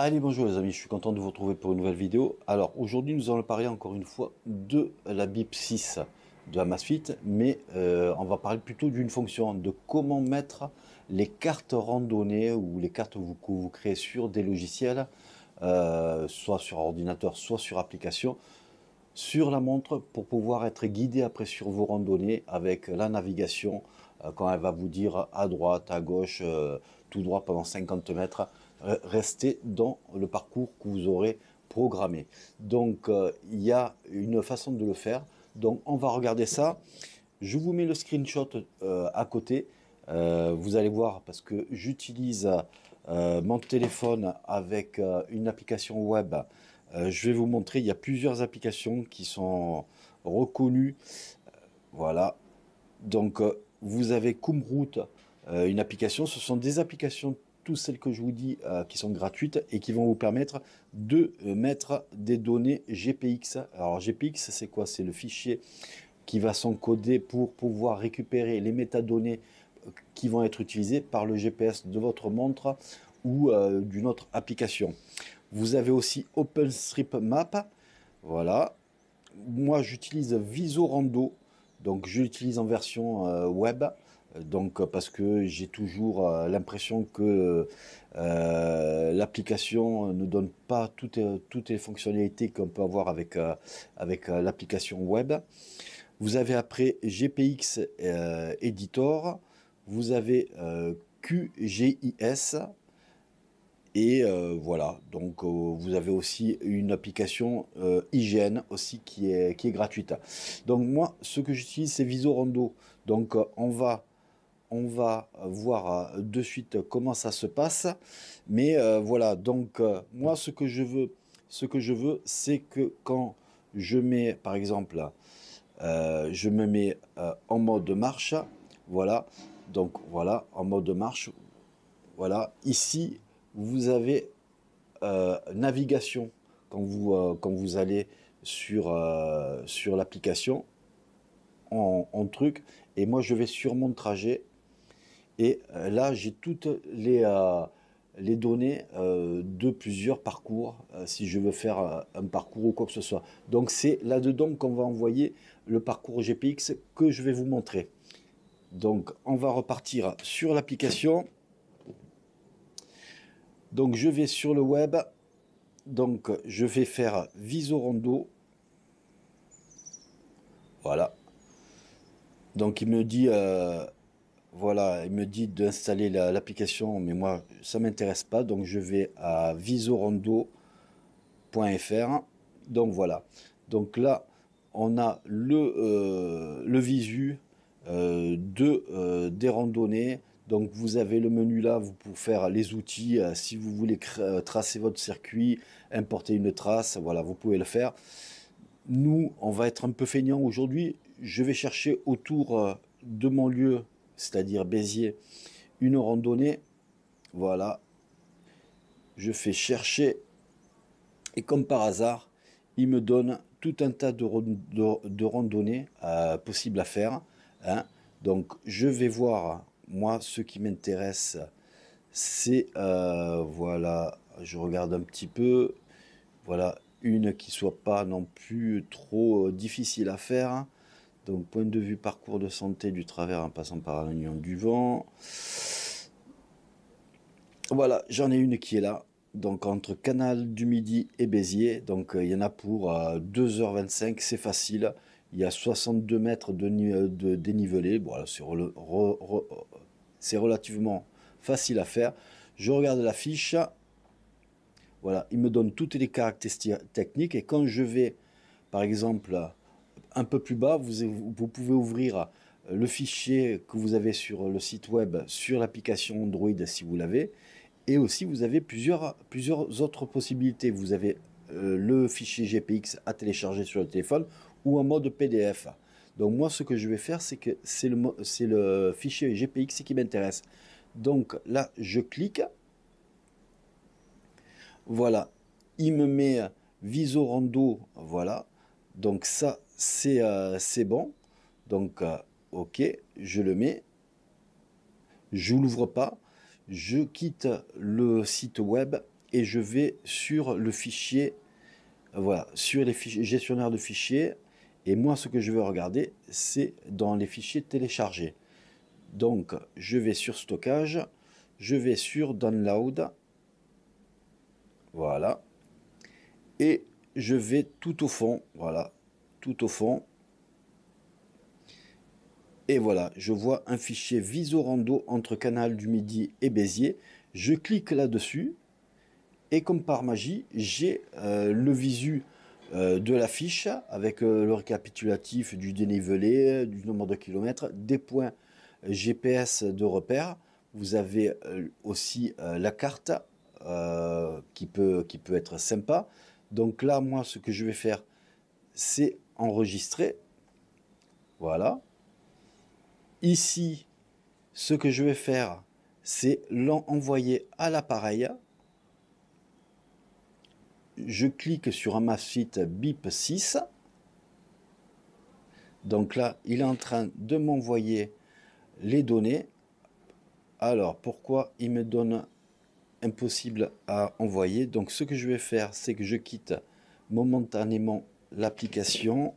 Allez, bonjour les amis, je suis content de vous retrouver pour une nouvelle vidéo. Alors aujourd'hui nous allons parler encore une fois de la BIP 6 de Amazfit, mais on va parler plutôt d'une fonction, de comment mettre les cartes randonnées ou les cartes que vous créez sur des logiciels, soit sur ordinateur, soit sur application, sur la montre pour pouvoir être guidé après sur vos randonnées avec la navigation quand elle va vous dire à droite, à gauche, tout droit pendant 50 mètres, restez dans le parcours que vous aurez programmé. Donc il y a une façon de le faire. Donc on va regarder ça. Je vous mets le screenshot à côté. Vous allez voir parce que j'utilise mon téléphone avec une application web. Je vais vous montrer, il y a plusieurs applications qui sont reconnues. Voilà. Donc vous avez Kumroute, une application. Ce sont des applications, toutes celles que je vous dis, qui sont gratuites et qui vont vous permettre de mettre des données GPX. Alors GPX, c'est quoi? C'est le fichier qui va s'encoder pour pouvoir récupérer les métadonnées qui vont être utilisées par le GPS de votre montre ou d'une autre application. Vous avez aussi OpenStreetMap. Voilà. Moi, j'utilise Visorando. Donc, je l'utilise en version web. Donc, parce que j'ai toujours l'impression que l'application ne donne pas toutes les fonctionnalités qu'on peut avoir avec l'application web. Vous avez après GPX Editor, vous avez QGIS, et voilà, donc vous avez aussi une application IGN aussi qui est gratuite. Donc moi, ce que j'utilise, c'est Visorando. Donc on va voir de suite comment ça se passe. Mais voilà, donc moi, ce que je veux, c'est que quand je mets, par exemple, je me mets en mode marche, voilà, donc voilà, en mode marche, voilà, ici, vous avez navigation quand vous allez sur l'application en truc, et moi je vais sur mon trajet, et là j'ai toutes les données de plusieurs parcours, si je veux faire un parcours ou quoi que ce soit. Donc c'est là-dedans qu'on va envoyer le parcours GPX que je vais vous montrer. Donc on va repartir sur l'application. Donc je vais sur le web. Donc je vais faire Visorando. Voilà. Donc il me dit voilà, il me dit d'installer l'application, mais moi ça m'intéresse pas. Donc je vais à visorando.fr. Donc voilà. Donc là on a le visu des randonnées. Donc vous avez le menu là, vous pouvez faire les outils si vous voulez tracer votre circuit, importer une trace, voilà, vous pouvez le faire. Nous, on va être un peu feignant aujourd'hui. Je vais chercher autour de mon lieu, c'est-à-dire Béziers, une randonnée. Voilà, je fais chercher et comme par hasard, il me donne tout un tas de randonnées possibles à faire, hein. Donc, je vais voir, moi, ce qui m'intéresse, c'est, voilà, je regarde un petit peu, voilà, une qui soit pas non plus trop difficile à faire. Donc, point de vue parcours de santé du travers en passant par l'union du vent. Voilà, j'en ai une qui est là. Donc, entre Canal du Midi et Béziers. Donc, il y en a pour 2h25. C'est facile. Il y a 62 mètres de dénivelé. Voilà, c'est relativement facile à faire. Je regarde la fiche. Voilà, il me donne toutes les caractéristiques techniques. Et quand je vais, par exemple, un peu plus bas, vous pouvez ouvrir le fichier que vous avez sur le site web, sur l'application Android si vous l'avez. Et aussi, vous avez plusieurs autres possibilités. Vous avez le fichier GPX à télécharger sur le téléphone ou en mode PDF. Donc moi, ce que je vais faire, c'est que c'est le fichier GPX qui m'intéresse. Donc là, je clique. Voilà, il me met Visorando, voilà. Donc ça, c'est bon. Donc, ok, je le mets. Je l'ouvre pas. Je quitte le site web et je vais sur le fichier, voilà, sur les fichiers, gestionnaire de fichiers. Et moi, ce que je veux regarder, c'est dans les fichiers téléchargés. Donc, je vais sur stockage, je vais sur download, voilà, et je vais tout au fond, voilà, tout au fond. Et voilà, je vois un fichier Visorando entre Canal du Midi et Béziers. Je clique là-dessus et comme par magie, j'ai le visu de la fiche avec le récapitulatif du dénivelé, du nombre de kilomètres, des points GPS de repère. Vous avez aussi la carte qui peut être sympa. Donc là, moi, ce que je vais faire, c'est enregistrer. Voilà. Ici, ce que je vais faire, c'est l'envoyer à l'appareil. Je clique sur Amazfit BIP 6. Donc là, il est en train de m'envoyer les données. Alors, pourquoi il me donne impossible à envoyer? Donc, ce que je vais faire, c'est que je quitte momentanément l'application.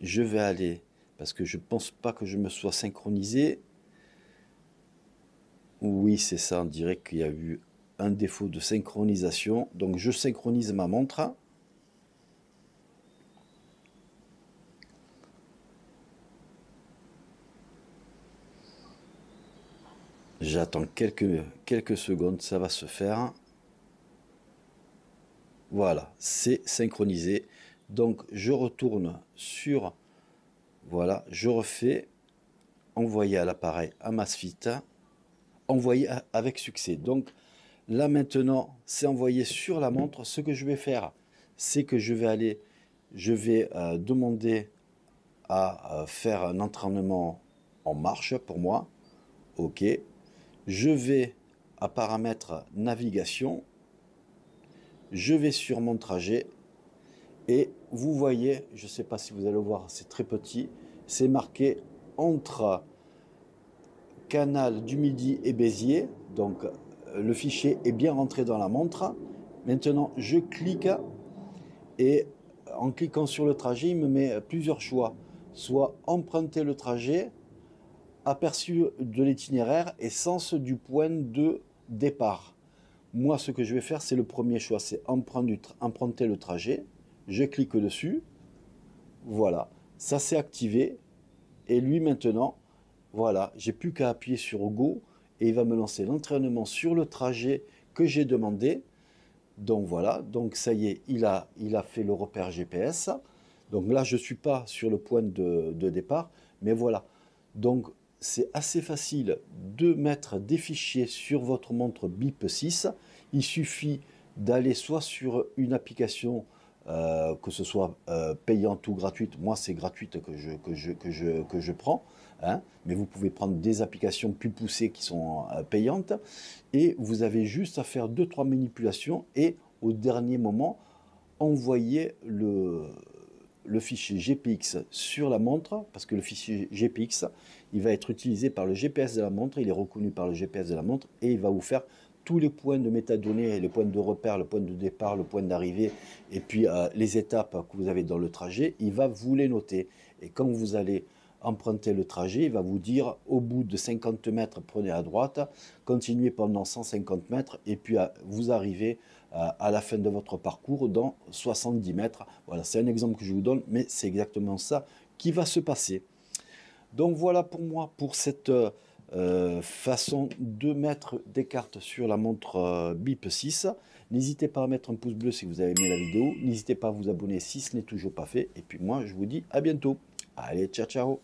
Je vais aller, parce que je ne pense pas que je me sois synchronisé. Oui, c'est ça, on dirait qu'il y a eu un défaut de synchronisation. Donc, je synchronise ma montre. J'attends quelques secondes, ça va se faire. Voilà, c'est synchronisé. Donc, je retourne sur... Voilà, je refais envoyer à l'appareil Amazfit. Envoyer avec succès. Donc, là maintenant, c'est envoyé sur la montre. Ce que je vais faire, c'est que je vais demander à faire un entraînement en marche pour moi. OK. Je vais à paramètres navigation. Je vais sur mon trajet. Et vous voyez, je ne sais pas si vous allez voir, c'est très petit. C'est marqué entre Canal du Midi et Béziers. Donc, le fichier est bien rentré dans la montre. Maintenant, je clique et en cliquant sur le trajet, il me met plusieurs choix. Soit emprunter le trajet, aperçu de l'itinéraire et sens du point de départ. Moi, ce que je vais faire, c'est le premier choix, c'est emprunter le trajet. Je clique dessus. Voilà, ça s'est activé. Et lui, maintenant, voilà, j'ai plus qu'à appuyer sur Go et il va me lancer l'entraînement sur le trajet que j'ai demandé. Donc voilà, donc ça y est, il a fait le repère GPS. Donc là, je ne suis pas sur le point de départ, mais voilà. Donc c'est assez facile de mettre des fichiers sur votre montre BIP 6. Il suffit d'aller soit sur une application, que ce soit payante ou gratuite. Moi, c'est gratuite que je prends. Hein, mais vous pouvez prendre des applications plus poussées qui sont payantes. Et vous avez juste à faire 2-3 manipulations et au dernier moment, envoyer le fichier GPX sur la montre, parce que le fichier GPX, il va être utilisé par le GPS de la montre, il est reconnu par le GPS de la montre, et il va vous faire tous les points de métadonnées, les points de repère, le point de départ, le point d'arrivée, et puis les étapes que vous avez dans le trajet, il va vous les noter. Et quand vous allez emprunter le trajet, il va vous dire au bout de 50 mètres, prenez à droite, continuez pendant 150 mètres, et puis vous arrivez à la fin de votre parcours dans 70 mètres. Voilà, c'est un exemple que je vous donne, mais c'est exactement ça qui va se passer. Donc voilà pour moi, pour cette façon de mettre des cartes sur la montre BIP 6. N'hésitez pas à mettre un pouce bleu si vous avez aimé la vidéo. N'hésitez pas à vous abonner si ce n'est toujours pas fait. Et puis moi, je vous dis à bientôt. Allez, ciao, ciao.